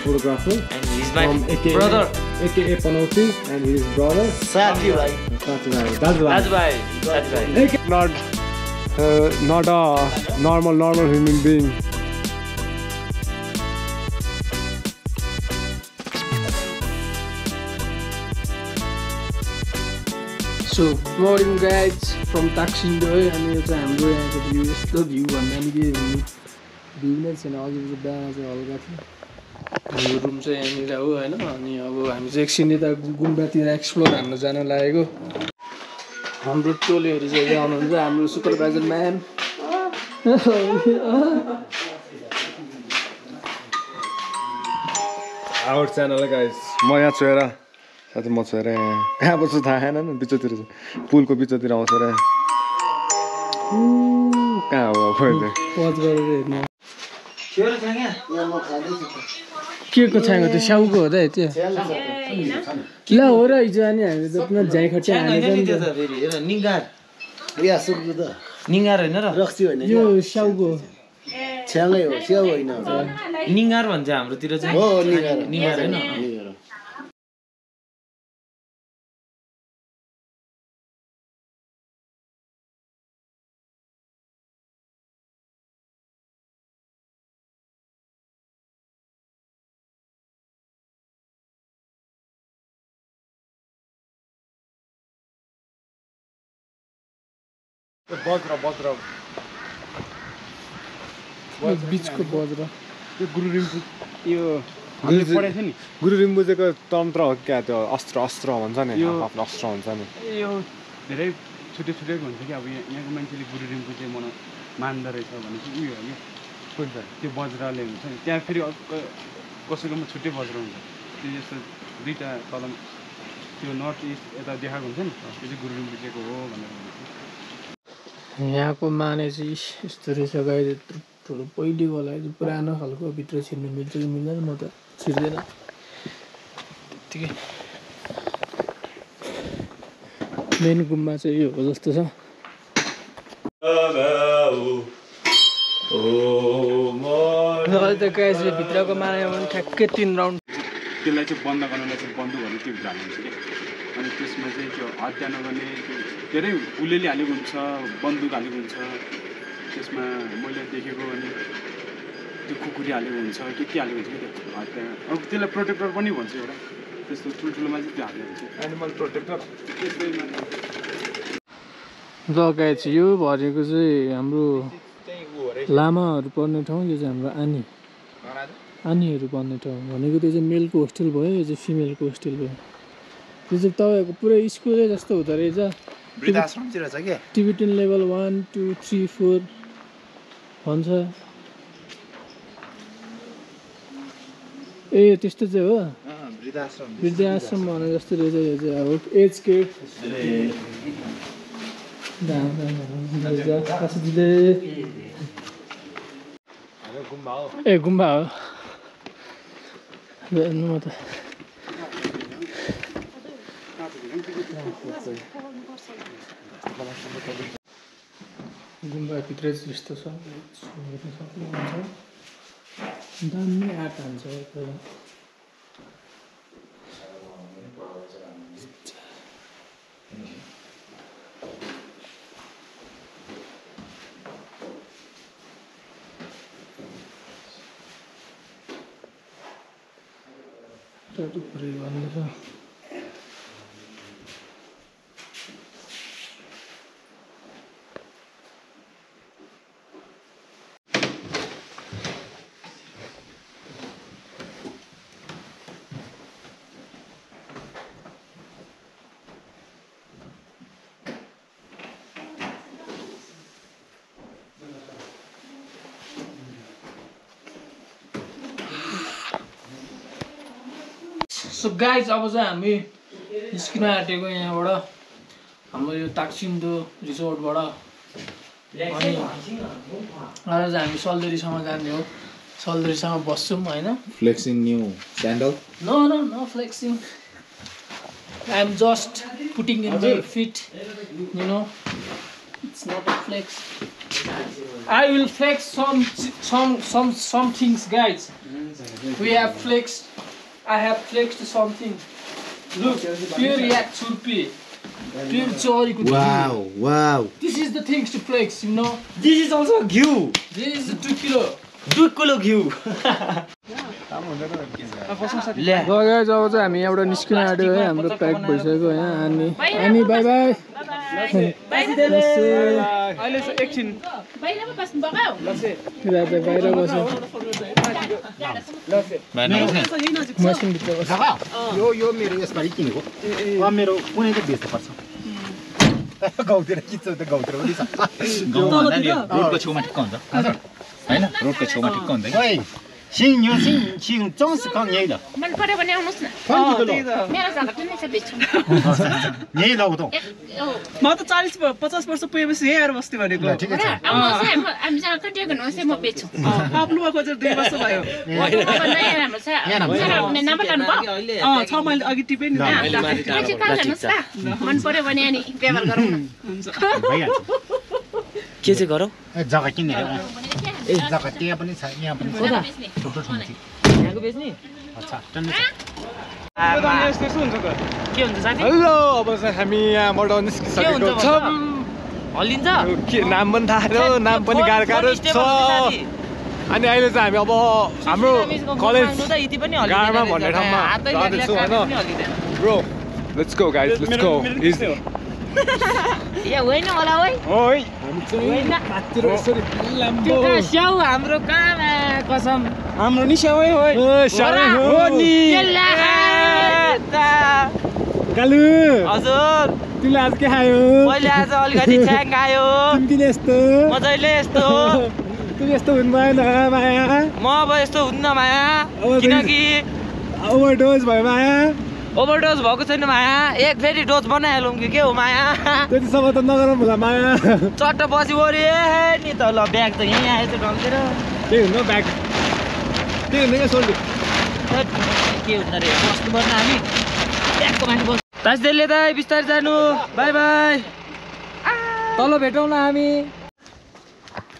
Photographer and he's my brother aka Panoti and his brother Sati bhai. that's why not a normal human being. So good morning guys from Taxindo and यो चाहिँ हाम्रो यहाँको view यस्तो view भन्दा नि के view नै छैन अघि चाहिँ बिहान चाहिँ हल्का थियो यो रुम चाहिँ यहाँनिर हो हैन अनि अब हामी चाहिँ एकछिन यता गुम्बातिर एक्सप्लोर हान्न जान लागेको हाम्रो टोलीहरु चाहिँ यहाँ आउनुहुन्छ हाम्रो supervisor man Our channel guys म यहाँ छोएर साथै म छोएर कहाँ बस्छु थाहा छैन नि बिचतिर पुलको बिचतिर आउँछ र कहाँ हो पहिले पज गरेर हेर्नु Kyo changa? Ya mo khade छु. के को छाएको त्यो स्याउको हो त त्यो ल हो र हिजो अनि हामी जतिमा जाई खर्च हालेको नि त्यो त फेरि हेर निगार. या सुक्नु त. निगार हैन र? रक्सी हैन. यो स्याउको छ्याङै हो, स्याउ हैन. निगार भन्छ हाम्रोतिर चाहिँ हो निगार. निगार हैन निगार. बज्र बीचको बज्र यो गुरु रिम्पु यो पढेछ नि गुरु रिम्पुजेको तन्त्र हो क्या त्यो अस्त्र भन्छ नि आफ्नो अस्त्र हुन्छ नि यो धेरै छुट्टै हुन्छ कि अब यहाँको मान्छेले गुरु रिम्पुजे मान्दो रहेछ भने चाहिँ उयो हो कि कुन छ त्यो वज्रले हुन्छ नि त्यहाँ फेरि कसैकोमा छुट्टै वज्र हुन्छ त्यो जस्तो दुईटा कलम त्यो नर्थ इस्ट यता देखाएको हुन्छ नि त्यो चाहिँ गुरु रिम्पुजेको हो भनेर भन्छ यहाँको माने चाहिँ यस्तो रहेछ गाई ठुलो पहिलेको होला पुरानो खालको भित्र छिर्नु मिल्छ कि मिल्दैन म त छिर्दैन त्यतिकै मेन गुम्बा चाहिँ यो हो जस्तो छ त गाई चाहिँ भित्रको माने भने ठ्याक्कै 3 राउन्ड त्यसलाई चाहिँ बन्द गर्नलाई चाहिँ बन्दुकहरू त्यो हाल्नुहुन्छ क्या अनि त्यसमा चाहिँ त्यो हत्या नगर्ने धेरै उलेली हालेको हुन्छ बन्दुक हालेको हुन्छ त्यसमा मैले देखेको अनि त्यो कुकुरी हालेको हुन्छ के हालेको हुन्छ क्या त्यो हत्या अब त्यसलाई प्रोटेक्टर पनि भन्छ एउटा त्यस्तो ठुल्ठुलोमा चाहिँ त्यो हालेको हुन्छ एनिमल प्रोटेक्टर लगाए चाहिँ यो भनेको चाहिँ हाम्रो लामाहरू पढ्ने ठाउँ यो चाहिँ हाम्रो आनीहरू पढ्ने ठाउँ भनेको त्यो चाहिँ मेलको होस्टेल भयो यो चाहिँ फिमेलको होस्टेल भयो यो चाहिँ तपाईँहरूको पुरै स्कुलै जस्तो हुँदो रहेछ वृद्धाश्रमतिर छ के टिबेटन लेभल 1 2 3 4 भन्छ ए त्यस्तो चाहिँ हो वृद्धाश्रम भने जस्तो रहेछ यो चाहिँ अब एज केट ए गुम्बा हो हेर्नु म त गुम्बाभित्र चाहिँ यस्तो छ हेर्न सक्नुहुन्छ दामी आर्ट हान्छ पुरै भन्दैछ सो गाइज अब चाहिँ हामी निस्किन आँटेको यहाँबाट हाम्रो यो ताक्सिन्दो रिसोर्टबाट अनि आज चाहिँ हामी सल्देरीसम्म जाने हो सल्दरीसँग बस्छौँ होइन Flexing new sandal. No flexing. I'm just putting in my feet, you know. It's not a flex. I will flex some things, guys. We have flexed. I have flexed something. Look, pure yak churpi. Pure chori. Wow. This is the things to flex, you know. This is also घिउ This is 2 kilo. 2 kilo घिउ ल guys अब चाहिँ हामी यहाँबाट निस्किन आँट्यो है हाम्रो प्याक भइसक्यो यहाँ अनि बाइ बाइ अहिले चाहिँ एकछिन बाहिर बस्नु बगाऊ राजा बाहिर बस्यो मसिन भित्र बस्यो यो मेरो यसपालि किनेको मेरो कुनै त बेच्नु पर्छ गाउँतिर किन्छ त गाउँतिर पनि छ रोडको छेउमा ठिक्क हुन्छ हैन रोडको छेउमा ठिक्क हुन्छ ओइ सिङ चौस कम यही ल मन पर्यो भने आउनुस् न मेरो जग्गा पनि छ बेच्छु यही लौ त म त 40-50 वर्ष पुगेपछि यही आएर बस्ने भनेको ठिकै छ आउनुस् है हामी जग्गा कन्ट्याक्ट गर्नुहोस् है म बेच्छु आफ्नोमा खोजेर 2 वर्ष भयो राम्रो छ नम्बर लानु भयो 6 मैले अघि टिपे नि पछि कल गर्नुहोस् ल मन पर्यो भने अनि व्यवहार गरौँ न के चाहिँ गरौ जग्गा किन्ने ए जग्गा त्यहाँ पनि छ यहाँ पनि छ थुप्रो ठाउँ छ यहाँको बेच्ने अच्छा टन्नै यस्तो हुन्छ त के हुन्छ साथी हेलो अब चाहिँ हामी यहाँबाट निस्किसकेको छौँ हल्लिन्छ के नाम पनि थाहा छैन नाम पनि गाह्रो छ अनि अहिले चाहिँ हामी अब हाम्रो कलेज गाडमा भन्ने ठाउँमा जाँदैछौँ होइन bro let's go guys let's go easy या होइन होला ओइ ओइ हामी चाहिँ माथितिर यसरी लाम्बो त्यो कहाँ स्याउ हाम्रो कहाँ कसम हाम्रो नि स्याउै हो साह्रै हो नि कालु हजुर तिमीले आज के खायो मैले आज अलिकति छ्याङ खायो तिमी किन यस्तो मजैले यस्तो तिमी यस्तो हुनु भएन माया म अब यस्तो हुन्न माया किनकि ओभरडोज भयो माया ओभरडोज भएको छैन माया एक फेरि डोज बनाइहालौँ कि के हो माया त्यतिसम्म त नगरौँ होला माया चट्ट पछि वरि नि त ल ब्याग त यहीँ आएछ ढल्केर त्यही हुन्न ब्याग त्यही हुन्न क्या सोल्डु के हुँदो रहेछ बस्नुपर्ने हामी ब्यागको माथि बस तास्देले दाइ बिस्तारै जानु बाई बाई तल भेटौँ न हामी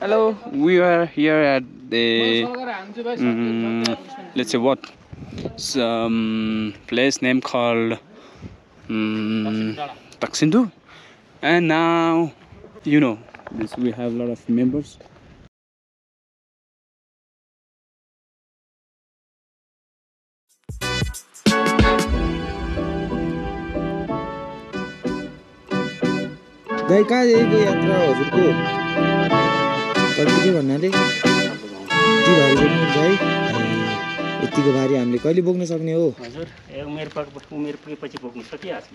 Hello, we are here at the let's say what place name called Taksindu, and now you know this, we have a lot of members. गाई कहाँ जाएको यात्रा हजुरको तपाईँको भन्नाले यति भारी बोक्नुहुन्छ है यतिको भारी हामीले कहिले बोक्न सक्ने हो हजुर उमेर पुगेपछि बोक्नु सकिहाल्छ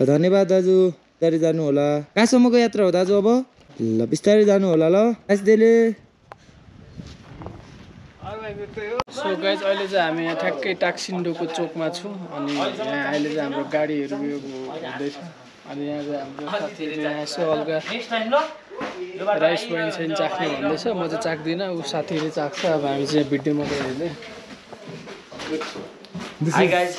ल धन्यवाद दाजु बिस्तारै जानु होला कहाँसम्मको यात्रा हो दाजु अब ल बिस्तारै जानु होला ल आजले सो गाइज अहिले चाहिँ हामी यहाँ ठ्याक्कै टाक्सिन्डोको चोकमा छौँ अनि यहाँ अहिले चाहिँ हाम्रो गाडीहरू उयो हुँदैछ अनि यहाँ चाहिँ हाम्रो साथीहरू यहाँ यसो हल्का राइस वाइन साइन चाख्ने भन्दैछ म चाहिँ चाख्दिनँ ऊ साथीले चाख्छ अब हामी चाहिँ भिडियो मात्रै हेर्दै Hi guys.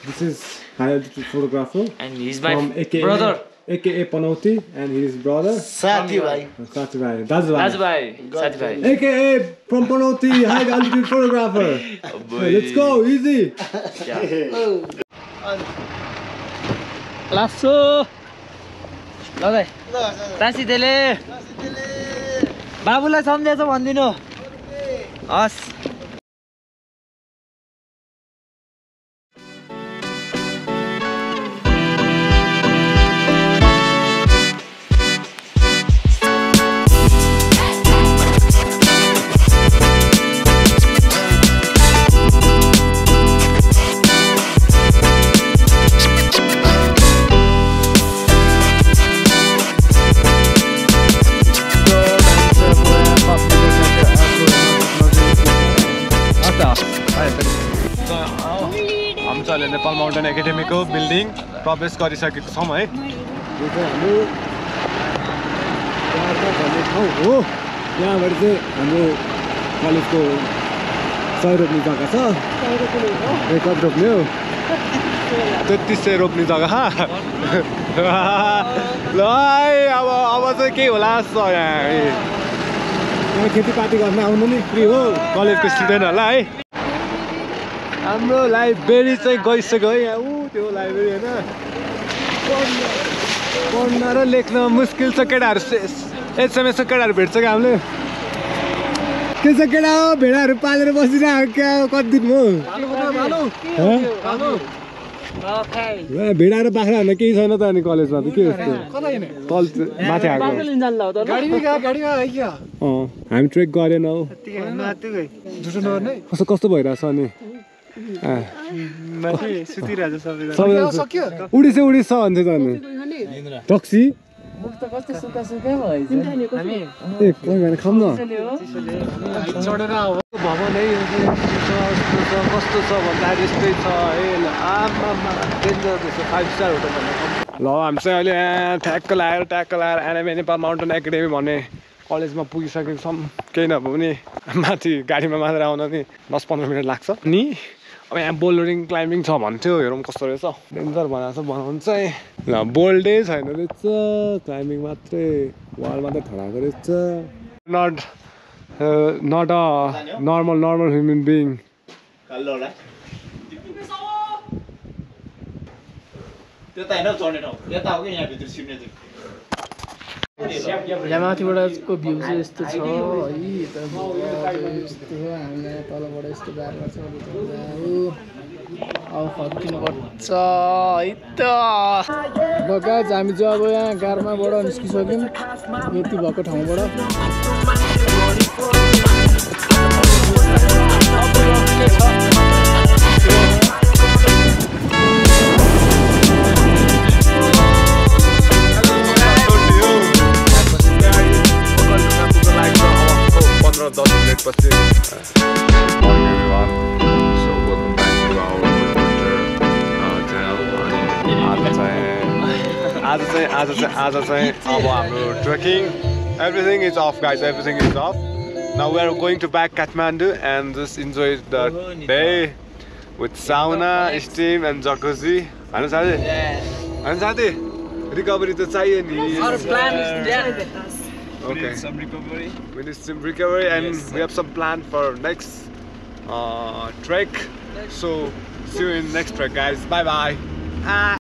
This is high altitude photographer And he's my from AKA, brother. AKA Panauti, and his brother साथी भाइ Sathi Bhai, Dazu Bhai, Sathi Bhai. AKA from Panauti, high altitude photographer. Hey, let's go, easy. लासो ल दाइ तासी देले बाबुलाई सम्झेछ भनिदिनु हस् हामीले नेपाल माउन्टेन एकाडेमीको बिल्डिङ प्रवेश गरिसकेको छौँ है। यो चाहिँ हाम्रो भन्ने ठाउँ हो। यहाँबाट चाहिँ हाम्रो कलेजको सय रोप्ने जग्गा छ ए कति रोप्ने हो 3300 रोप्ने जग्गा ल है अब चाहिँ के होला जस्तो यहाँ खेतीपाती गर्न आउनु नि फ्री हो कलेजको स्टुडेन्टहरूलाई है हाम्रो लाइब्रेरी चाहिँ गइसक्यो है यहाँ त्यो लाइब्रेरी होइन पढ्न र लेख्न मुस्किल छ केटाहरू एचएमएसको केटाहरू भेट्छ क्या हामीले के छ केटा हो भेडाहरू पालेर बसिरहेको क्या कति दिन भयो भेडा र बाख्रा भन्दा केही छैन त अनि कलेजमा त के जस्तो तल माथि आएको हामी ट्रेक गरेनौ कस्तो कस्तो भइरहेछ अनि उडिस उडिस भन्छ त अनि टक्सी खाऊँ न भवन है कस्तो छ भन्दाखेरि यस्तै छ आमा डेन्जर रहेछ 5 स्टार होटल भन्ने ल हामी चाहिँ अहिले यहाँ ट्याक्क लाएर एनएमए नेपाल माउन्टेन एकाडेमी भन्ने कलेजमा पुगिसकेको छौँ केही नभए पनि माथि गाडीमा मात्र आउन नि 10-15 मिनट लाग्छ नि अब यहाँ बोल्डरिङ क्लाइम्बिङ छ भन्थ्यो हेरौँ कस्तो रहेछ डेन्जर बनाएको छ बनाउनु चाहिँ ल बोल्डै छैन रहेछ क्लाइम्बिङ मात्रै वाल मात्रै ठडाएको रहेछ not a normal human being यहाँ माथिबाटको भ्यू चाहिँ यस्तो छ है यस्तो हामीलाई तलबाट यस्तो बारेर छ अब फर्किनुपर्छ है त ल गाइज हामी चाहिँ अब यहाँ गार्माबाट निस्किसक्यौँ यति भएको ठाउँबाट आज चाहिँ अब हाम्रो trekking everything is off guys, everything is off. Now we are going to back Kathmandu and just enjoy the day with sauna, steam and jacuzzi. Hanu साथी? Hanu साथी? Recovery त चाहियो नि. Our plan is there. Okay. We need some recovery and we have some plan for next trek. So see you in next trek guys. Bye bye.